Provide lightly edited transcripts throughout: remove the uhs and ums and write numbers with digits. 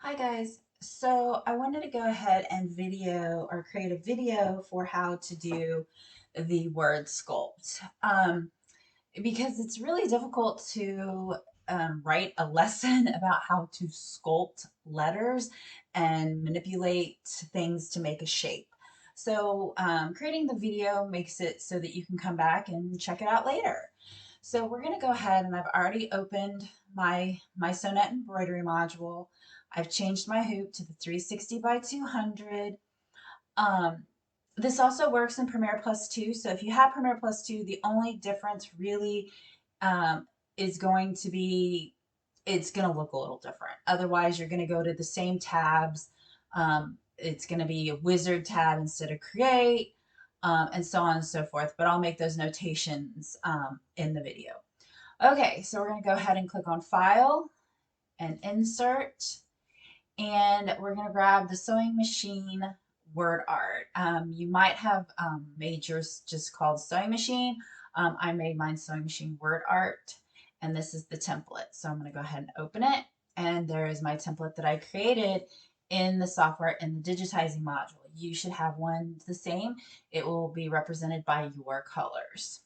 Hi guys. So I wanted to go ahead and video or create a video for how to do the word sculpt because it's really difficult to write a lesson about how to sculpt letters and manipulate things to make a shape. So creating the video makes it so that you can come back and check it out later. So we're going to go ahead and I've already opened my Sonnet embroidery module. I've changed my hoop to the 360 by 200. Um, this also works in Premiere Plus 2. So if you have Premiere Plus 2, the only difference really um, is going to be it's going to look a little different. Otherwise, you're going to go to the same tabs. It's going to be a wizard tab instead of create, and so on and so forth. But I'll make those notations in the video. Okay, so we're going to go ahead and click on File and Insert. And we're going to grab the sewing machine word art. You might have made yours just called sewing machine. I made mine sewing machine word art, and this is the template. So I'm going to go ahead and open it. And there is my template that I created in the software in the digitizing module. You should have one the same. It will be represented by your colors.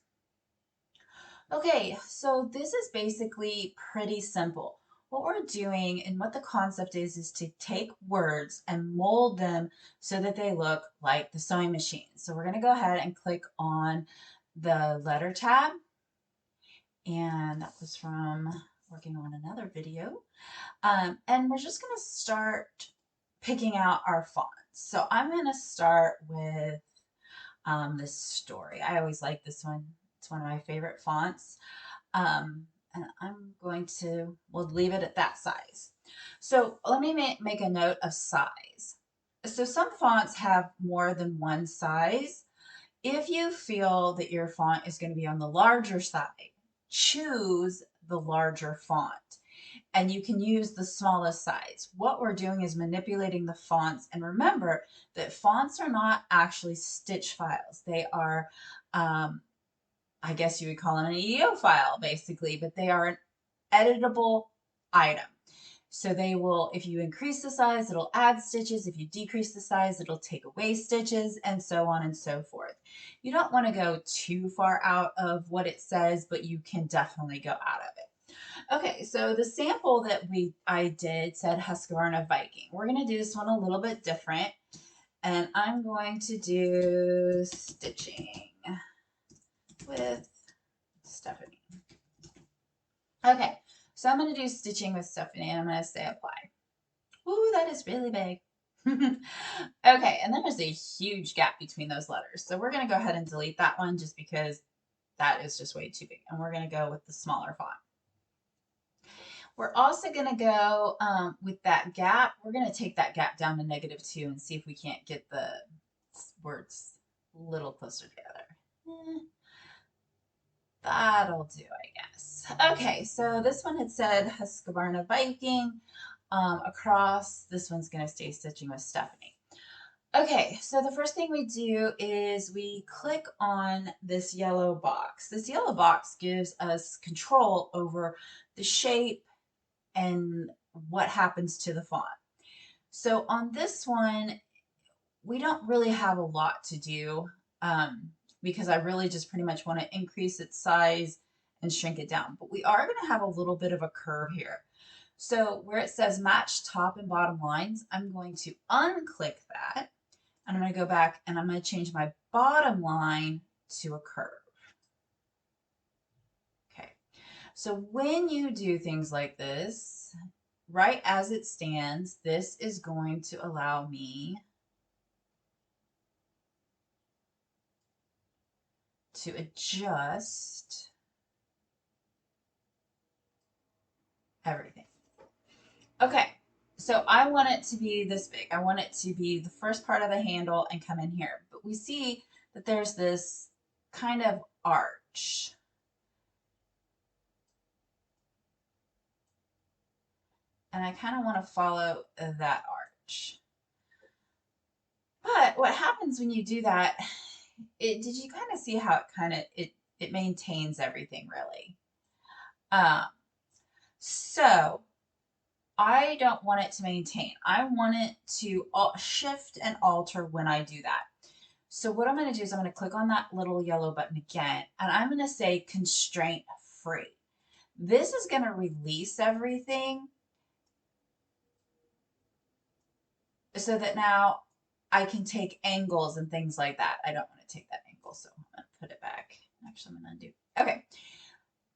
Okay, so this is basically pretty simple. What we're doing and what the concept is to take words and mold them so that they look like the sewing machine. So we're going to go ahead and click on the letter tab. And that was from working on another video. And we're just going to start picking out our fonts. So I'm going to start with this story. I always like this one. It's one of my favorite fonts. And I'm going to, we'll leave it at that size. So let me make a note of size. So some fonts have more than one size. If you feel that your font is going to be on the larger side, choose the larger font. And you can use the smallest size. What we're doing is manipulating the fonts. And remember that fonts are not actually stitch files. They are I guess you would call it an EO file basically, but they are an editable item. So they will, if you increase the size, it'll add stitches. If you decrease the size, it'll take away stitches, and so on and so forth. You don't want to go too far out of what it says, but you can definitely go out of it. Okay, so the sample that I did said Husqvarna Viking. We're going to do this one a little bit different, and I'm going to do stitching with Stephanie. Okay, so I'm going to do stitching with Stephanie and I'm going to say apply. Ooh, that is really big. Okay, and then there's a huge gap between those letters. So we're going to go ahead and delete that one just because that is just way too big. And we're going to go with the smaller font. We're also going to go with that gap. We're going to take that gap down to -2 and see if we can't get the words a little closer together. That'll do, I guess. Okay, so this one had said Husqvarna Viking across. This one's going to stay stitching with Stephanie. Okay, so the first thing we do is we click on this yellow box. This yellow box gives us control over the shape and what happens to the font. So on this one, we don't really have a lot to do because I really just pretty much want to increase its size and shrink it down. But we are going to have a little bit of a curve here. So where it says match top and bottom lines, I'm going to unclick that. And I'm going to go back and I'm going to change my bottom line to a curve. Okay. So when you do things like this, right as it stands, this is going to allow me to adjust everything. Okay, so I want it to be this big. I want it to be the first part of the handle and come in here. But we see that there's this kind of arch. And I kind of want to follow that arch. But what happens when you do that, did you kind of see how it kind of, it maintains everything really? Um, so I don't want it to maintain. I want it to shift and alter when I do that. So what I'm going to do is I'm going to click on that little yellow button again, and I'm going to say constraint free. This is going to release everything so that now I can take angles and things like that. I don't want to take that angle, so I'm going to put it back. Actually, I'm going to undo. Okay.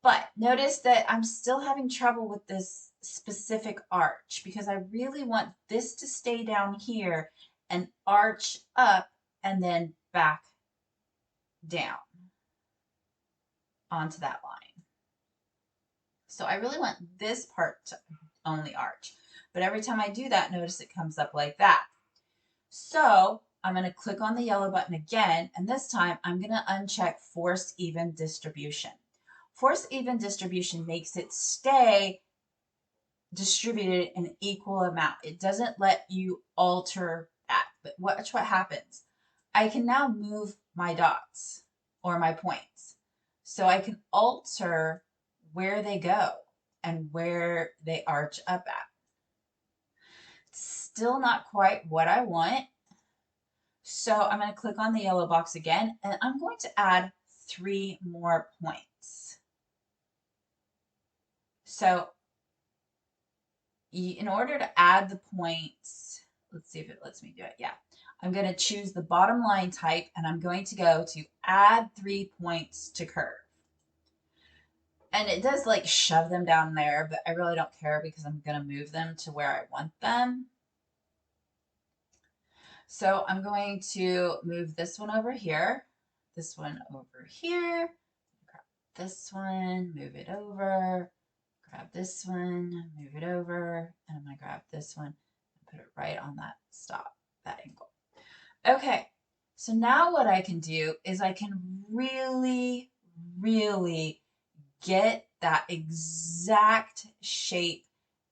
But notice that I'm still having trouble with this specific arch because I really want this to stay down here and arch up and then back down onto that line. So I really want this part to only arch. But every time I do that, notice it comes up like that. So I'm going to click on the yellow button again, and this time I'm going to uncheck Force Even Distribution. Force Even Distribution makes it stay distributed in an equal amount. It doesn't let you alter that. But watch what happens. I can now move my dots or my points. So I can alter where they go and where they arch up at. Still not quite what I want. So I'm going to click on the yellow box again, and I'm going to add 3 more points. So in order to add the points, let's see if it lets me do it. Yeah. I'm going to choose the bottom line type, and I'm going to go to add 3 points to curve. And it does like shove them down there, but I really don't care because I'm going to move them to where I want them. So I'm going to move this one over here, this one over here, grab this one, move it over, grab this one, move it over, and I'm going to grab this one and put it right on that stop, that angle. Okay, so now what I can do is I can really, really get that exact shape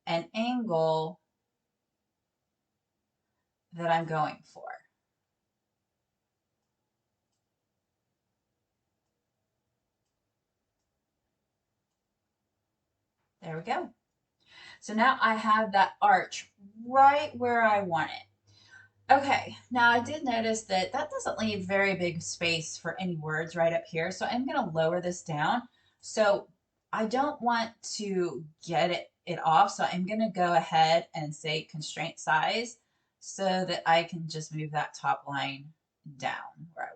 and angle that I'm going for. There we go. So now I have that arch right where I want it. Okay, now I did notice that that doesn't leave very big space for any words right up here. So I'm going to lower this down. So I don't want to get it off. So I'm going to go ahead and say constraint size so that I can just move that top line down where I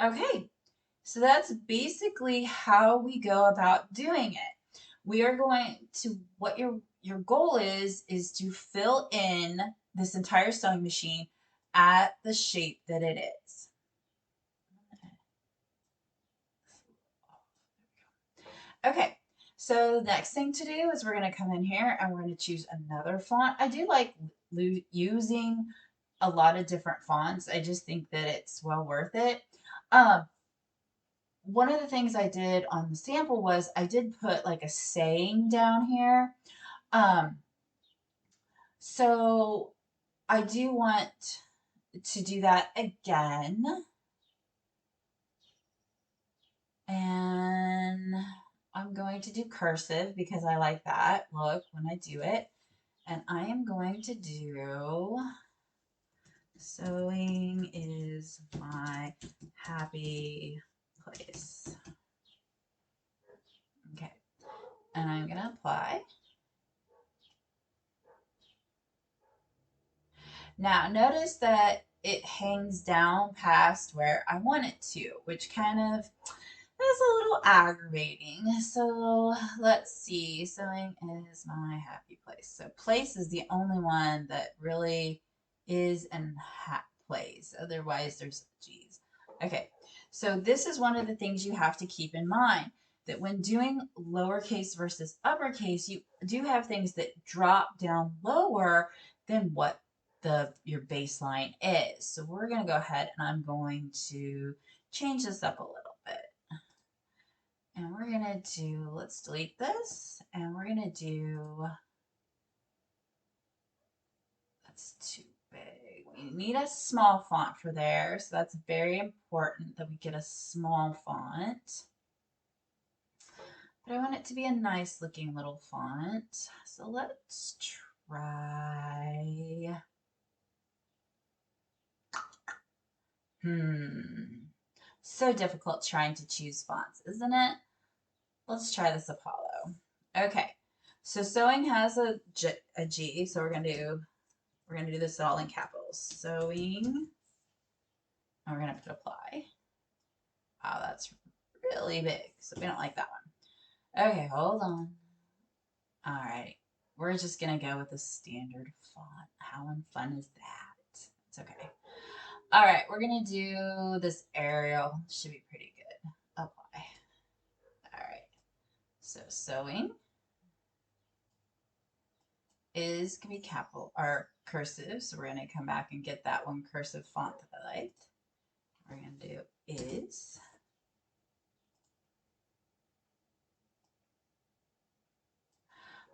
want it. Okay, so that's basically how we go about doing it. We are going to, what your goal is to fill in this entire sewing machine at the shape that it is. Okay, so the next thing to do is we're going to come in here and we're going to choose another font. I do like using a lot of different fonts. I just think that it's well worth it. One of the things I did on the sample was I did put like a saying down here. So I do want to do that again. And I'm going to do cursive because I like that look when I do it. And I am going to do sewing is my happy place. Okay. And I'm going to apply. Now notice that it hangs down past where I want it to, which kind of is a little aggravating. So let's see, sewing is my happy place. So place is the only one that really is and plays. Otherwise there's G's. Okay, so this is one of the things you have to keep in mind, that when doing lowercase versus uppercase, you do have things that drop down lower than what your baseline is. So we're going to go ahead and I'm going to change this up a little bit. And we're going to do, let's delete this, and we're going to do, that's too big. We need a small font for there, so that's very important that we get a small font. but I want it to be a nice looking little font. So let's try. So difficult trying to choose fonts, isn't it? Let's try this Apollo. Okay, so sewing has a G, so we're gonna do this all in capitals. Sewing, and we're gonna put apply. Wow, that's really big, so we don't like that one. Okay, hold on. All right, we're just gonna go with the standard font. How fun is that? It's okay. All right, we're gonna do this Arial. Should be pretty good. Apply. All right, so sewing is gonna be capital or cursive, so we're gonna come back and get that one cursive font that I liked. What we're gonna do is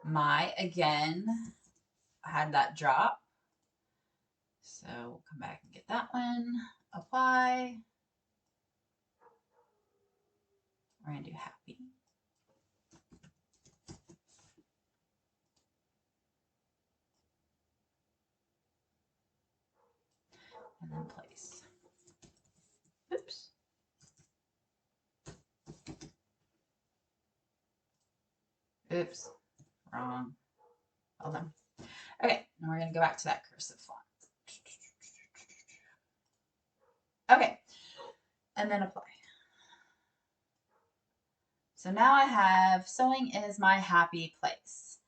my, again, I had that drop. So we'll come back and get that one, apply. We're gonna do happy. And then place. Oops. Oops, wrong. Hold on. Okay, and we're gonna go back to that cursive font. Okay, and then apply. So now I have sewing is my happy place.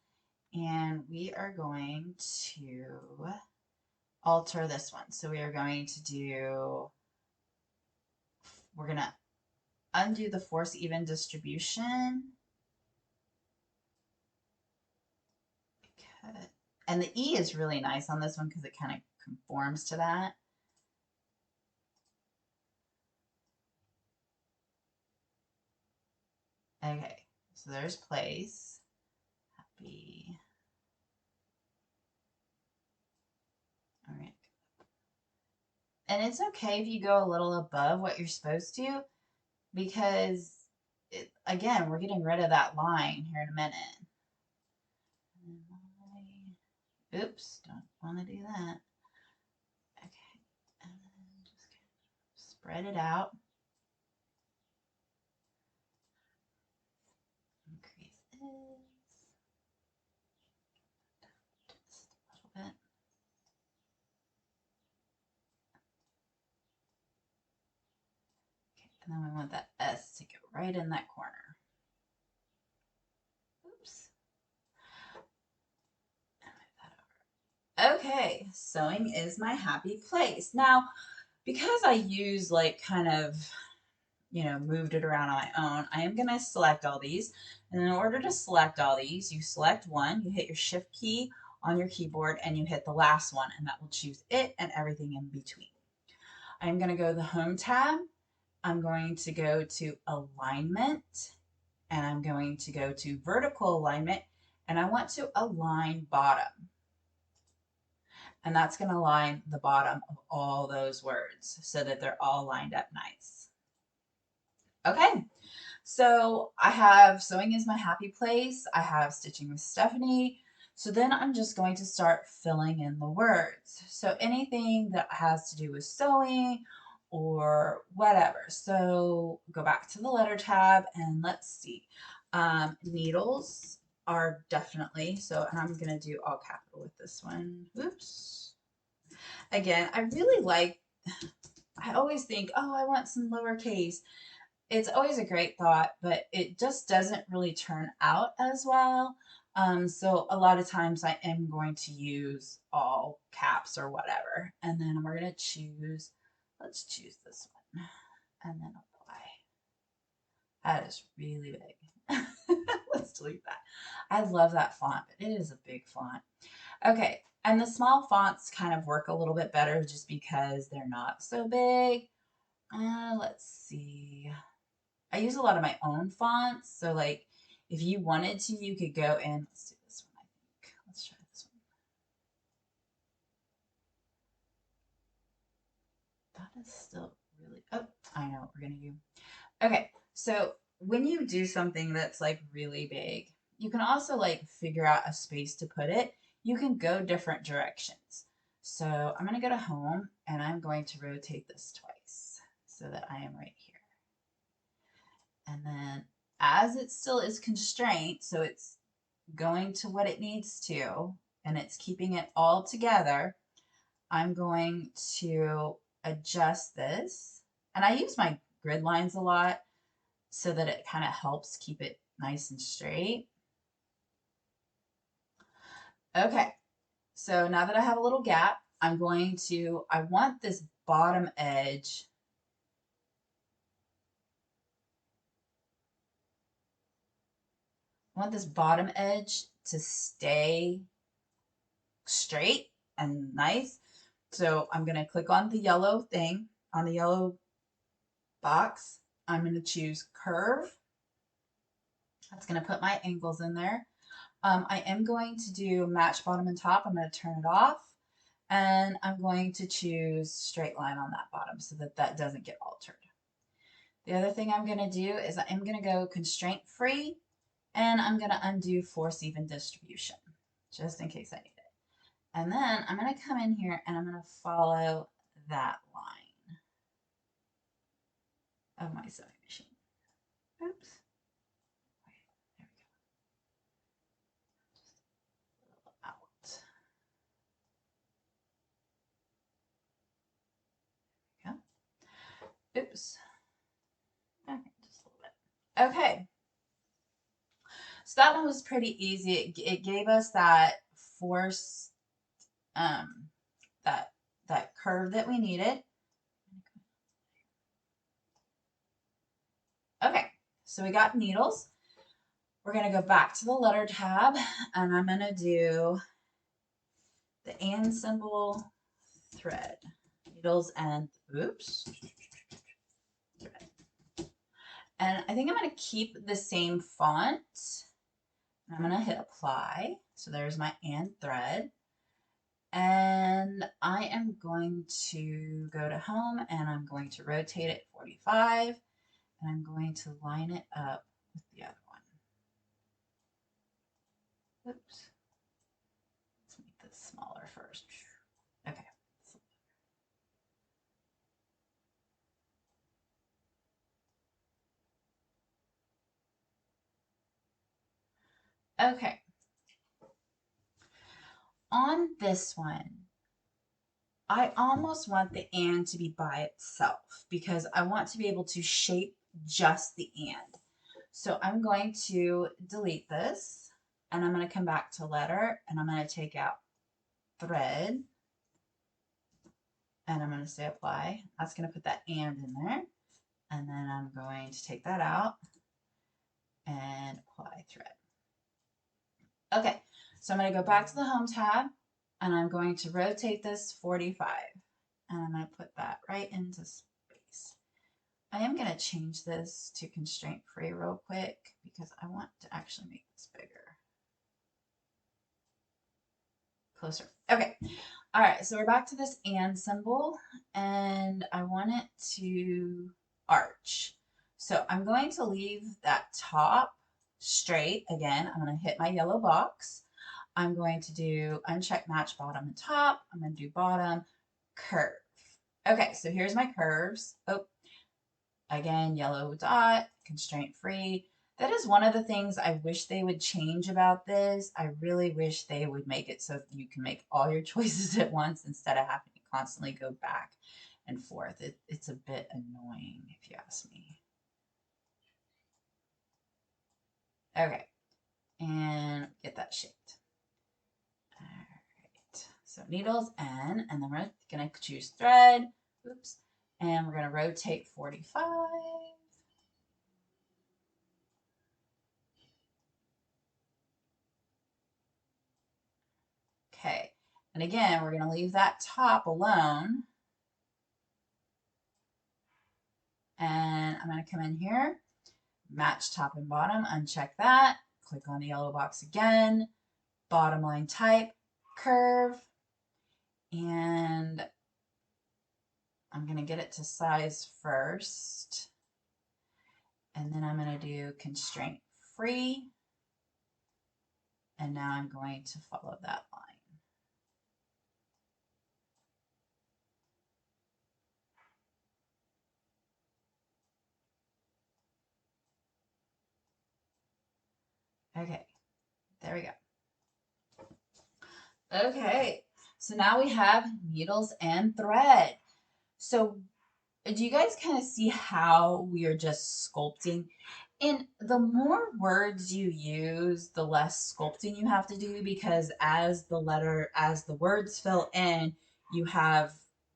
And we are going to alter this one. So we are going to do, we're going to undo the force even distribution. And the E is really nice on this one because it kind of conforms to that. Okay, so there's place. Happy. All right. And it's okay if you go a little above what you're supposed to because, again, we're getting rid of that line here in a minute. Oops, don't want to do that. Okay, and then just spread it out. Increase this just a little bit. Okay, and then we want that S to go right in that corner. Oops. Okay, sewing is my happy place. Now, because I use like kind of, moved it around on my own, I am going to select all these. And in order to select all these, you select one, you hit your shift key on your keyboard and you hit the last one and that will choose it and everything in between. I'm going to go to the home tab. I'm going to go to alignment and I'm going to go to vertical alignment and I want to align bottom. And that's going to align the bottom of all those words so that they're all lined up nice. Okay, so I have sewing is my happy place. I have stitching with Stephanie. So then I'm just going to start filling in the words. So anything that has to do with sewing or whatever. So go back to the letter tab and let's see. Needles are definitely, and I'm going to do all capital with this one. Oops. Again, I really like, I always think, oh, I want some lowercase. It's always a great thought, but it just doesn't really turn out as well. So a lot of times I am going to use all caps or whatever. And then we're going to choose, let's choose this one and then apply. That is really big. Let's delete that. I love that font, but it is a big font. Okay, and the small fonts kind of work a little bit better just because they're not so big. Let's see. I use a lot of my own fonts, so like if you wanted to, you could go in. Let's do this one, I think. Let's try this one. That is still really, oh, I know what we're gonna do. Okay, so when you do something that's like really big, you can also like figure out a space to put it. You can go different directions. So I'm going to go to home and I'm going to rotate this twice so that I am right here. And then as it still is constraint, so it's going to what it needs to, and it's keeping it all together, I'm going to adjust this. And I use my grid lines a lot so that it kind of helps keep it nice and straight. Okay, so now that I have a little gap, I want this bottom edge to stay straight and nice. So I'm going to click on the yellow thing, on the yellow box. I'm going to choose curve. That's going to put my angles in there. I am going to do match bottom and top. I'm going to turn it off. And I'm going to choose straight line on that bottom so that that doesn't get altered. The other thing I'm going to do is I am going to go constraint free, and I'm going to undo force even distribution just in case I need it. And then I'm going to come in here and I'm going to follow that line of my sewing machine. Oops. Okay, there we go. Just a little out. There we go. Oops. Okay, just a little bit. Okay. So that one was pretty easy. It gave us that force, that curve that we needed. Okay, so we got needles. We're going to go back to the letter tab, and I'm going to do the and symbol, thread, needles, and oops, thread. And I think I'm going to keep the same font. I'm going to hit apply. So there's my and thread. And I am going to go to home and I'm going to rotate it 45 and I'm going to line it up with the other one. Oops. Let's make this smaller first. Okay. Okay. On this one, I almost want the and to be by itself because I want to be able to shape just the and. So I'm going to delete this and I'm going to come back to letter and I'm going to take out thread and I'm going to say apply. That's going to put that and in there. And then I'm going to take that out and apply thread. Okay, so I'm going to go back to the home tab and I'm going to rotate this 45 and I'm going to put that right into space. I am going to change this to constraint free real quick because I want to actually make this bigger. Closer. Okay. All right. So we're back to this and symbol and I want it to arch. So I'm going to leave that top straight. Again, I'm going to hit my yellow box. I'm going to do uncheck match bottom and top. I'm going to do bottom curve. Okay. So here's my curves. Oh, again, yellow dot, constraint free. That is one of the things I wish they would change about this. I really wish they would make it so you can make all your choices at once instead of having to constantly go back and forth. It's a bit annoying if you ask me. Okay, and get that shaped. All right, so needles N, and then we're gonna choose thread, oops, and we're gonna rotate 45. Okay, and again, we're going to leave that top alone. And I'm going to come in here, match top and bottom, uncheck that, click on the yellow box again, bottom line type, curve, and I'm going to get it to size first. And then I'm going to do constraint free. And now I'm going to follow that line. Okay, there we go. Okay, so now we have needles and thread. So do you guys kind of see how we are just sculpting? And the more words you use, the less sculpting you have to do, because as the words fill in, you have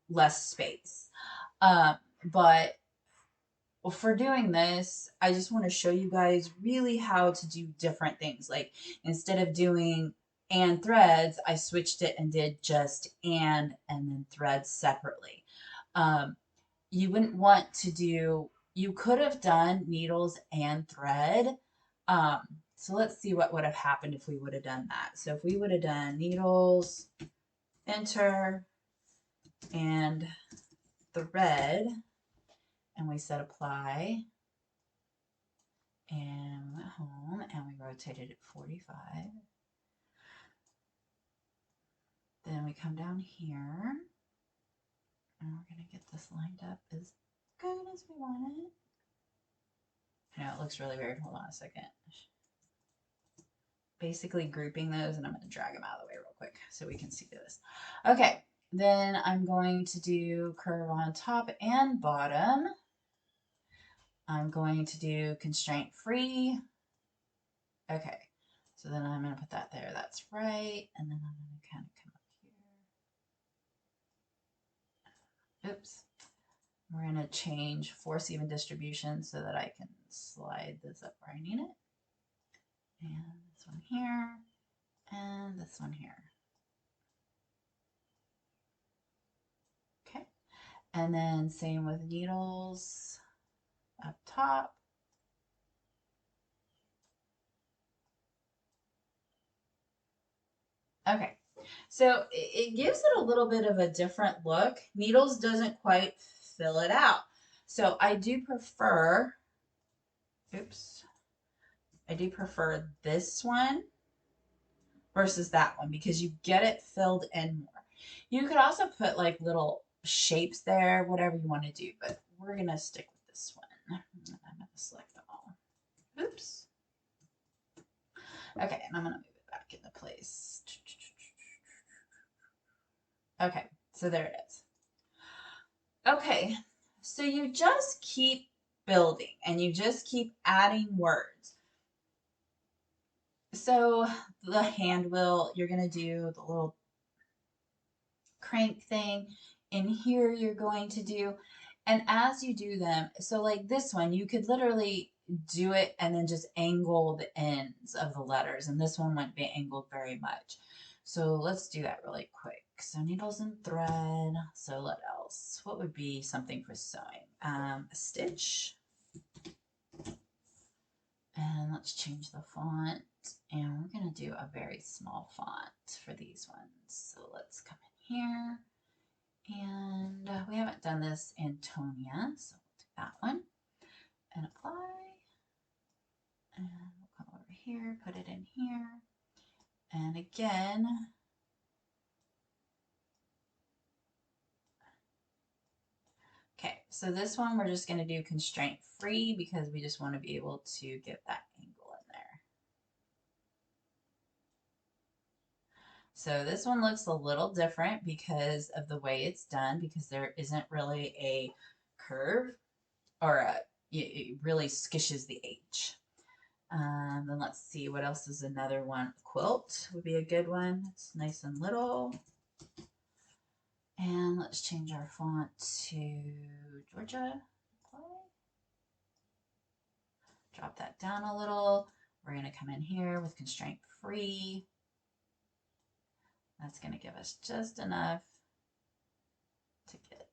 less space. But for doing this, I just want to show you guys really how to do different things. Like instead of doing and threads, I switched it and did just and then threads separately. You wouldn't want to do, you could have done needles and thread. So let's see what would have happened if we would have done that. So if we would have done needles, enter, and thread, and we said apply, and we went home and we rotated it 45. Then we come down here and we're going to get this lined up as good as we want it. I know it looks really weird. Hold on a second. Basically grouping those, and I'm going to drag them out of the way real quick so we can see this. Okay, then I'm going to do curve on top and bottom. I'm going to do constraint free. Okay, so then I'm going to put that there. That's right. And then I'm going to kind of come up here. Oops. We're going to change force even distribution so that I can slide this up where I need it. And this one here, and this one here. Okay, and then same with needles up top. Okay, so it gives it a little bit of a different look. Needles doesn't quite fill it out. So I do prefer, oops, I do prefer this one versus that one because you get it filled in more. You could also put like little shapes there, whatever you want to do, but we're going to stick with this one. I'm going to select them all. Oops. Okay, and I'm going to move it back into place. Okay, so there it is. Okay, so you just keep building and you just keep adding words. So the hand wheel, you're going to do the little crank thing. In here, you're going to do, and as you do them, so like this one, you could literally do it and then just angle the ends of the letters. And this one wouldn't be angled very much. So let's do that really quick. So needles and thread. So what else? What would be something for sewing? A stitch. And let's change the font. And we're going to do a very small font for these ones. So let's come in here. And we haven't done this in Tonia, so we'll do that one. And apply. And we'll come over here, put it in here. And again, okay, so this one we're just going to do constraint free because we just want to be able to get that angle in there. So this one looks a little different because of the way it's done, because there isn't really a curve or it really skishes the H. Then let's see, what else is another one? Quilt would be a good one. It's nice and little. And let's change our font to Georgia. Drop that down a little. We're going to come in here with constraint free. That's going to give us just enough to get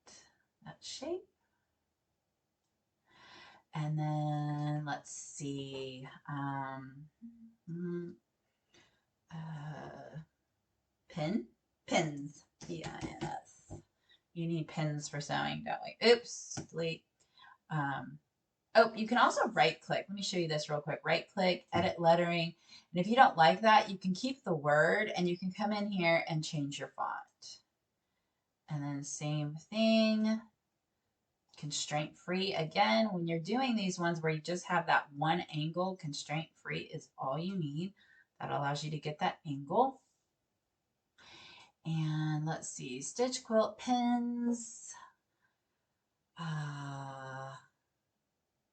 that shape. And then let's see. Pins. Yes. You need pins for sewing, don't we? Oops, delete. Oh, you can also right click. Let me show you this real quick. Right click, edit lettering. And if you don't like that, you can keep the word and you can come in here and change your font. And then same thing, constraint free. Again, when you're doing these ones where you just have that one angle, constraint free is all you need. That allows you to get that angle. And let's see, stitch quilt pins.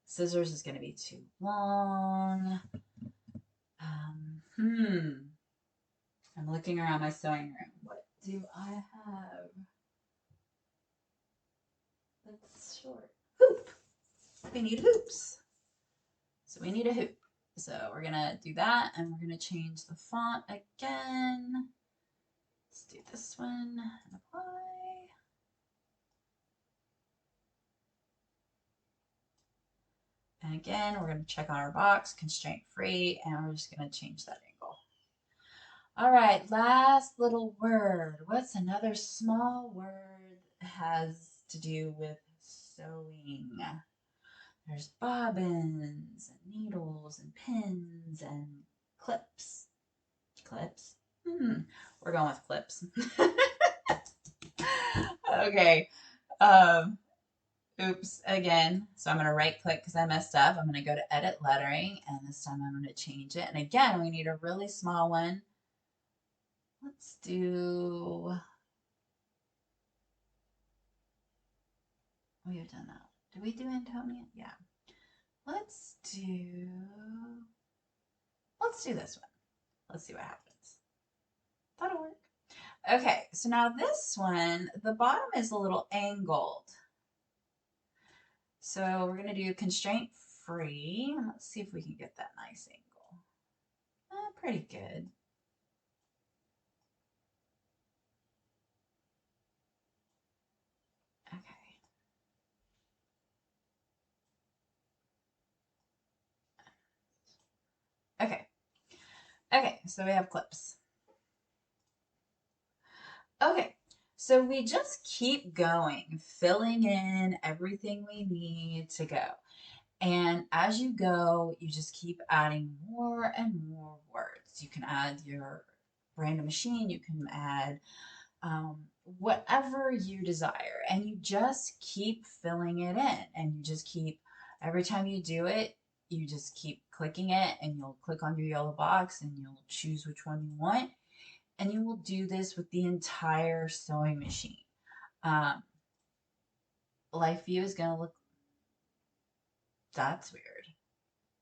Scissors is going to be too long. I'm looking around my sewing room. What do I have that's short? Hoop. We need hoops. So we need a hoop. So we're going to do that and we're going to change the font again. Let's do this one and apply. And again, we're going to check on our box, constraint free, and we're just going to change that angle. All right, last little word. What's another small word that has to do with sewing? There's bobbins and needles and pins and clips. Clips? We're going with clips. Okay. Oops, again. So I'm going to right click because I messed up. I'm going to go to edit lettering and this time I'm going to change it. And again, we need a really small one. Let's do, we have done that. Did we do Antonia? Yeah. Let's do this one. Let's see what happens. That'll work. Okay, so now this one, the bottom is a little angled. So we're going to do constraint free. Let's see if we can get that nice angle. Pretty good. Okay. Okay. Okay, so we have clips. Okay, so we just keep going, filling in everything we need to go. And as you go, you just keep adding more and more words. You can add your random machine, you can add whatever you desire, and you just keep filling it in. And you just keep, every time you do it, you just keep clicking it, and you'll click on your yellow box and you'll choose which one you want. And you will do this with the entire sewing machine. Life view is going to look, that's weird.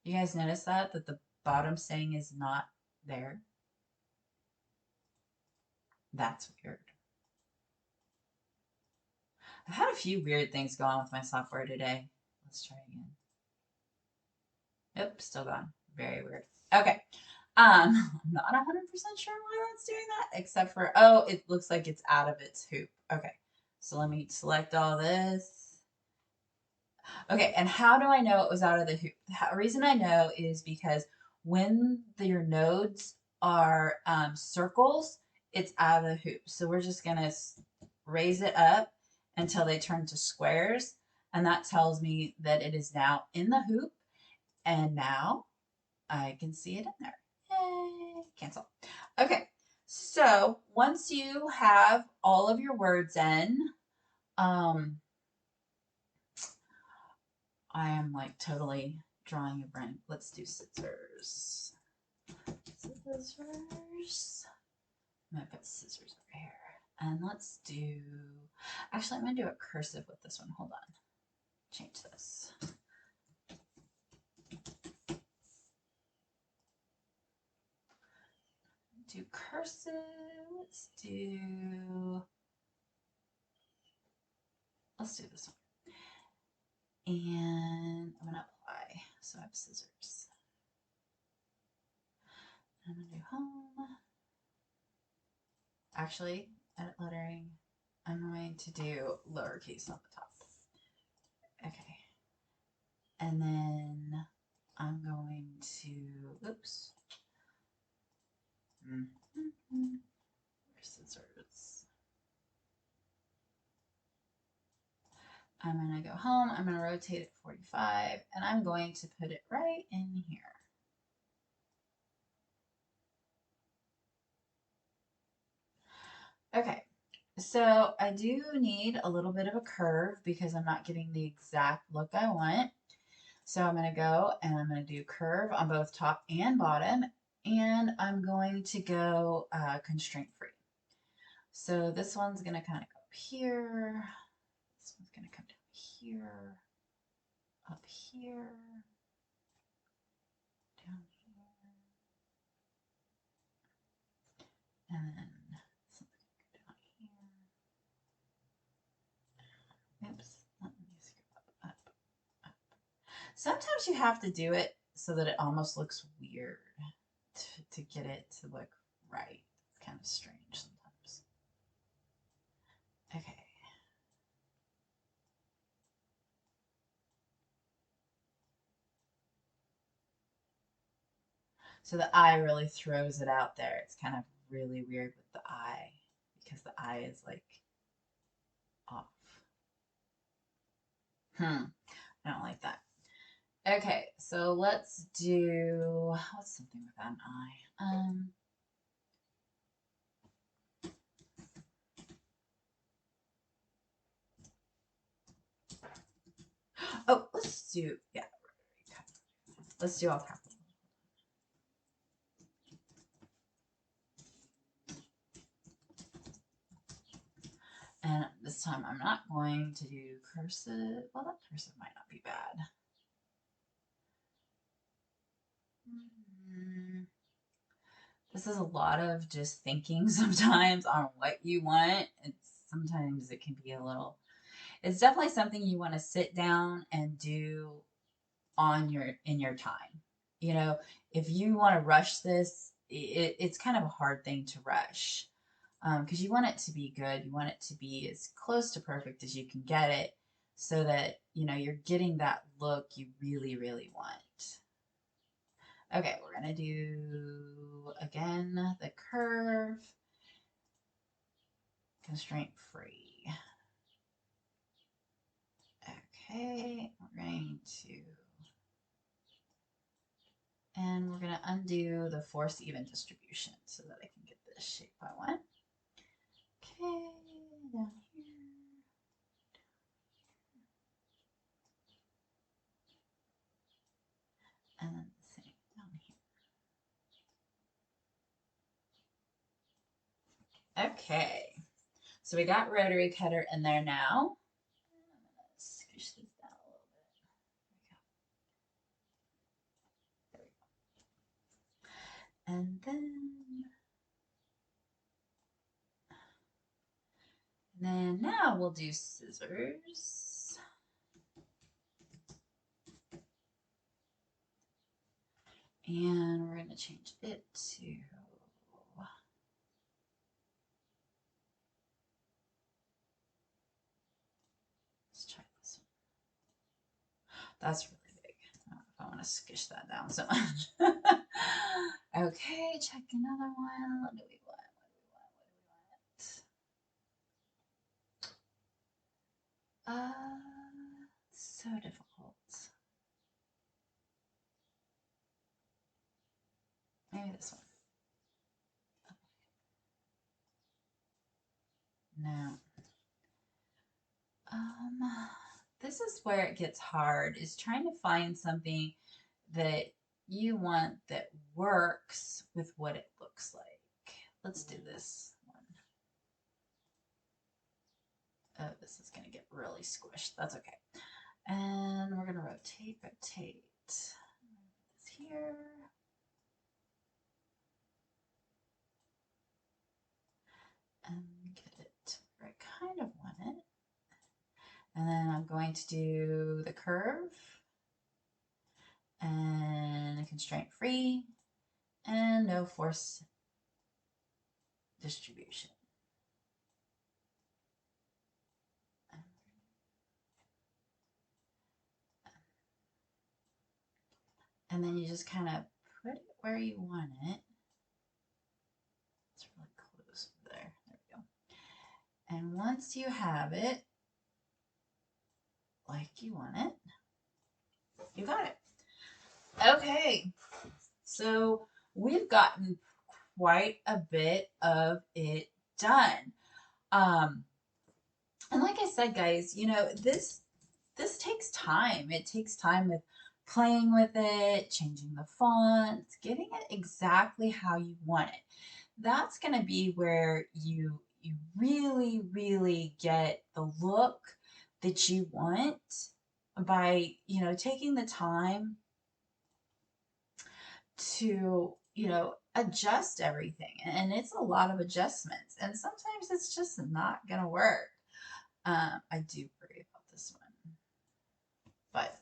You guys notice that the bottom saying is not there? That's weird. I've had a few weird things go on with my software today. Let's try again. Nope, still gone. Very weird. Okay. I'm not 100% sure why that's doing that, except for, oh, it looks like it's out of its hoop. Okay. So let me select all this. Okay, and how do I know it was out of the hoop? The reason I know is because when your nodes are circles, it's out of the hoop. So we're just going to raise it up until they turn to squares. And that tells me that it is now in the hoop. And now I can see it in there. Yay, cancel. Okay, so once you have all of your words in, I am like totally drawing a blank. Let's do scissors. Scissors. I'm gonna put scissors over here. And let's do, actually I'm gonna do a cursive with this one. Hold on. Change this. Do cursive. Let's do this one. And I'm gonna apply. So I have scissors. I'm gonna do home. Actually, edit lettering. I'm going to do lowercase on the top. Okay. And then I'm going to, oops. Scissors. I'm going to go home. I'm going to rotate it 45, and I'm going to put it right in here. Okay, so I do need a little bit of a curve because I'm not getting the exact look I want. So I'm going to go and I'm going to do curve on both top and bottom, and I'm going to go constraint free. So this one's going to kind of go up here. This one's going to come down here, up here, down here, and then something down here. Oops, let me screw up. Sometimes you have to do it so that it almost looks weird to get it to look right. It's kind of strange sometimes. Okay. So the eye really throws it out there. It's kind of really weird with the eye because the eye is like off. I don't like that. Okay, so let's do, what's something with an eye? Oh, let's do, yeah, let's do all capital. And this time I'm not going to do cursive. Well, that cursive might not be bad. This is a lot of just thinking sometimes on what you want. Sometimes it can be a little, it's definitely something you want to sit down and do in your time. You know, if you want to rush this, it's kind of a hard thing to rush because you want it to be good. You want it to be as close to perfect as you can get it so that, you know, you're getting that look you really, really want. Okay, we're going to do, again, the curve, constraint free. Okay, we're going to, and we're going to undo the force even distribution so that I can get this shape I want. Okay, down here. And then the same down here. Okay, so we got rotary cutter in there now. Squish this down a little bit. There we go. And then now we'll do scissors. And we're going to change it to, let's try this one. That's really big. I don't know if I want to squish that down so much. Okay, check another one. What do we want? So difficult. Maybe this one. No. This is where it gets hard, is trying to find something that you want that works with what it looks like. Let's do this one. Oh, this is going to get really squished. That's okay. And we're going to rotate. This here. And get it where I kind of want it. And then I'm going to do the curve and constraint free and no force distribution. And then you just kind of put it where you want it. It's really close there. There we go. And once you have it, like you want it. You got it. Okay, so we've gotten quite a bit of it done. Um, and like I said, guys, you know, this takes time. It takes time with playing with it, changing the fonts, getting it exactly how you want it. That's going to be where you really, really get the look that you want by, you know, taking the time to, you know, adjust everything. And it's a lot of adjustments. And sometimes it's just not going to work. I do worry about this one. But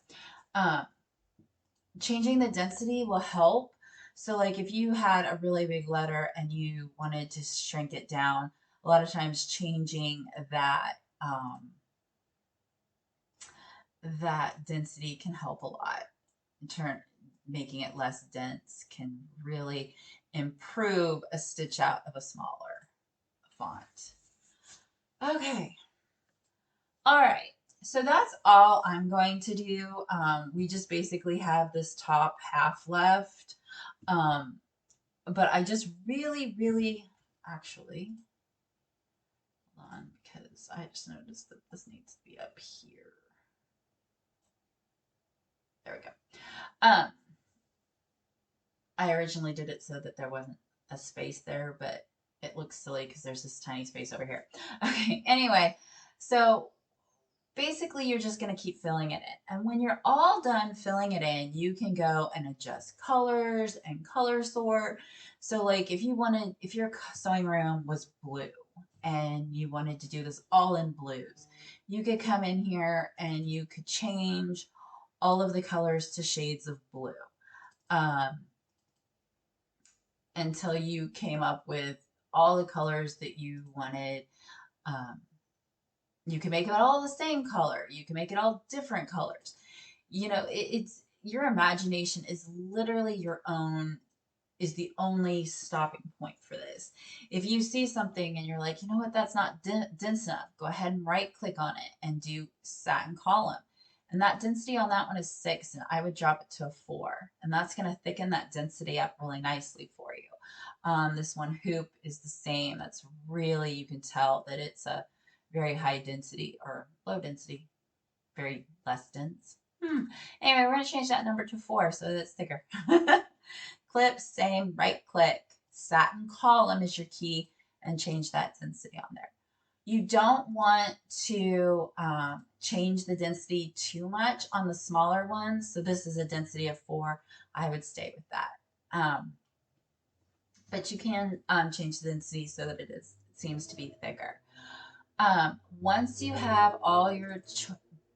changing the density will help. So like if you had a really big letter and you wanted to shrink it down, a lot of times changing that density can help a lot. In turn, making it less dense can really improve a stitch out of a smaller font. Okay. All right. So that's all I'm going to do. We just basically have this top half left. Um, but I just really, really, actually, hold on, because I just noticed that this needs to be up here. There we go. I originally did it so that there wasn't a space there, but it looks silly because there's this tiny space over here. Okay, anyway, so basically you're just going to keep filling it in. And when you're all done filling it in, you can go and adjust colors and color sort. So like if your sewing room was blue and you wanted to do this all in blues, you could come in here and you could change all of the colors to shades of blue. Until you came up with all the colors that you wanted. Um, you can make it all the same color. You can make it all different colors. You know, it's your imagination is literally your own, is the only stopping point for this. If you see something and you're like, you know what, that's not dense enough, go ahead and right click on it and do Satin Column. And that density on that one is 6, and I would drop it to a 4. And that's going to thicken that density up really nicely for you. This one hoop is the same. That's really, you can tell that it's a very high density or low density, very less dense. Anyway, we're going to change that number to 4 so that it's thicker. Clip, same, right click. Satin Column is your key and change that density on there. You don't want to change the density too much on the smaller ones. So this is a density of 4. I would stay with that. But you can change the density so that it seems to be thicker. Once you have all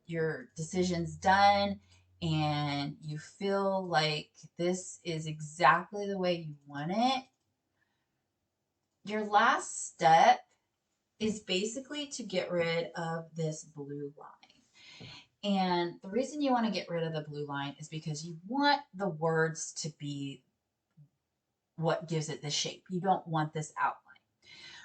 your decisions done and you feel like this is exactly the way you want it, your last step is basically to get rid of this blue line. And the reason you want to get rid of the blue line is because you want the words to be what gives it the shape. You don't want this outline.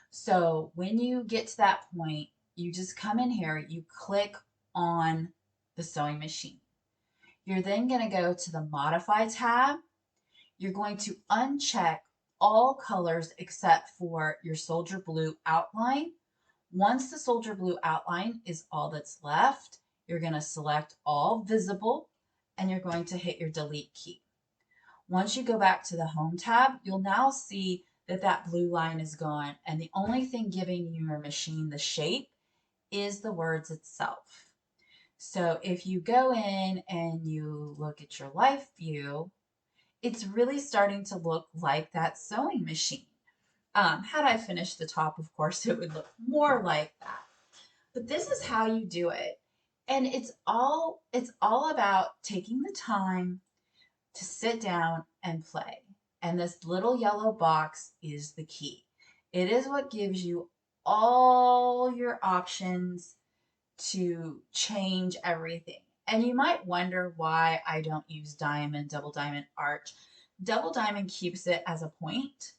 So when you get to that point, you just come in here, you click on the sewing machine. You're then going to go to the Modify tab. You're going to uncheck all colors except for your soldier blue outline. Once the soldier blue outline is all that's left, you're going to select all visible and you're going to hit your delete key. Once you go back to the home tab, you'll now see that that blue line is gone, and the only thing giving your machine the shape is the words itself. So if you go in and you look at your life view, it's really starting to look like that sewing machine. Had I finished the top, of course, it would look more like that. But this is how you do it. And it's all about taking the time to sit down and play. And this little yellow box is the key. It is what gives you all your options to change everything. And you might wonder why I don't use diamond, double diamond, arch. Double diamond keeps it as a point.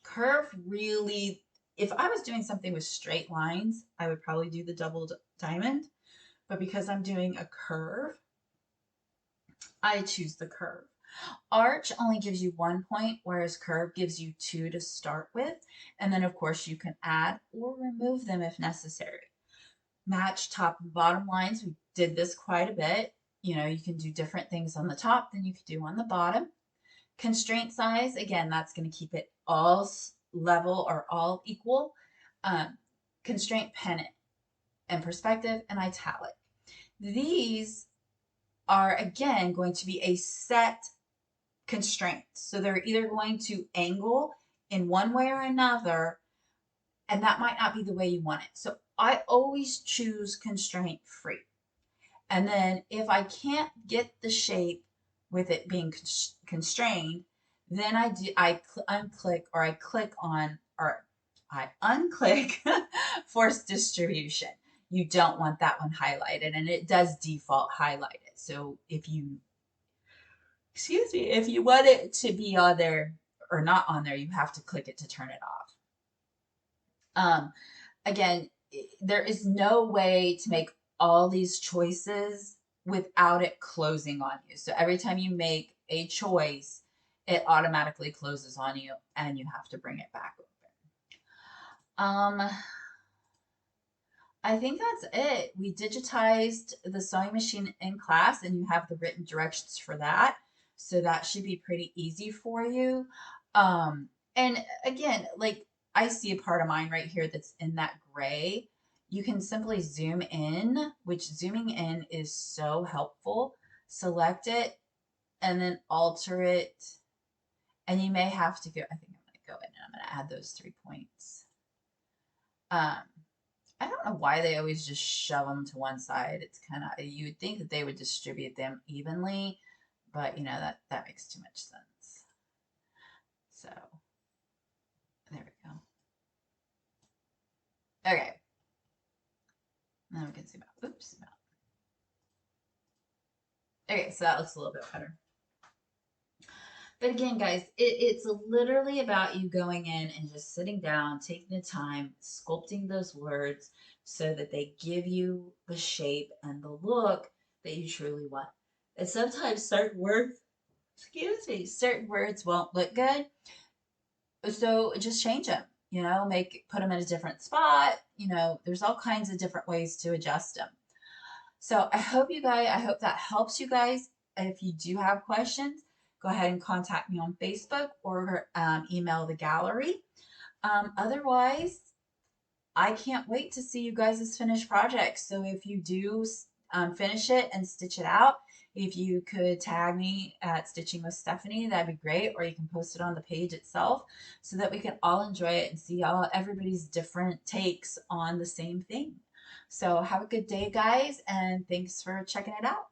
Curve really, if I was doing something with straight lines, I would probably do the double diamond. but because I'm doing a curve, I choose the curve. Arch only gives you 1 point, whereas curve gives you 2 to start with. And then, of course, you can add or remove them if necessary. Match top and bottom lines. We did this quite a bit. You can do different things on the top than you could do on the bottom. Constraint size, again, that's going to keep it all level or all equal. Constraint pennant and perspective and italic. These are, again, going to be a set constraint. So they're either going to angle in one way or another, and that might not be the way you want it. So I always choose constraint free. And then if I can't get the shape with it being constrained, then I unclick or I click on or I unclick force distribution. You don't want that one highlighted, and it does default highlighted. So if you want it to be on there or not on there, you have to click it to turn it off. Again, there is no way to make all these choices without it closing on you. So every time you make a choice, it automatically closes on you and you have to bring it back open. I think that's it. We digitized the sewing machine in class and you have the written directions for that. So that should be pretty easy for you. And again, like I see a part of mine right here that's in that gray. You can simply zoom in, which zooming in is so helpful. Select it and then alter it. And you may have to go, I think I'm going to go in and I'm going to add those 3 points. I don't know why they always just shove them to one side. It's kind of, you would think that they would distribute them evenly, but that makes too much sense. So there we go. Okay. Now we can zoom out. Oops, zoom out. Okay, so that looks a little bit better. But again, guys, it's literally about you going in and just sitting down, taking the time, sculpting those words so that they give you the shape and the look that you truly want. And sometimes certain words won't look good. So just change them, put them in a different spot. There's all kinds of different ways to adjust them. So I hope that helps you guys. If you do have questions, go ahead and contact me on Facebook or email the gallery. Otherwise, I can't wait to see you guys' finished projects. So if you do finish it and stitch it out, if you could tag me at Stitching with Stephanie, that'd be great. Or you can post it on the page itself so that we can all enjoy it and see everybody's different takes on the same thing. So have a good day, guys, and thanks for checking it out.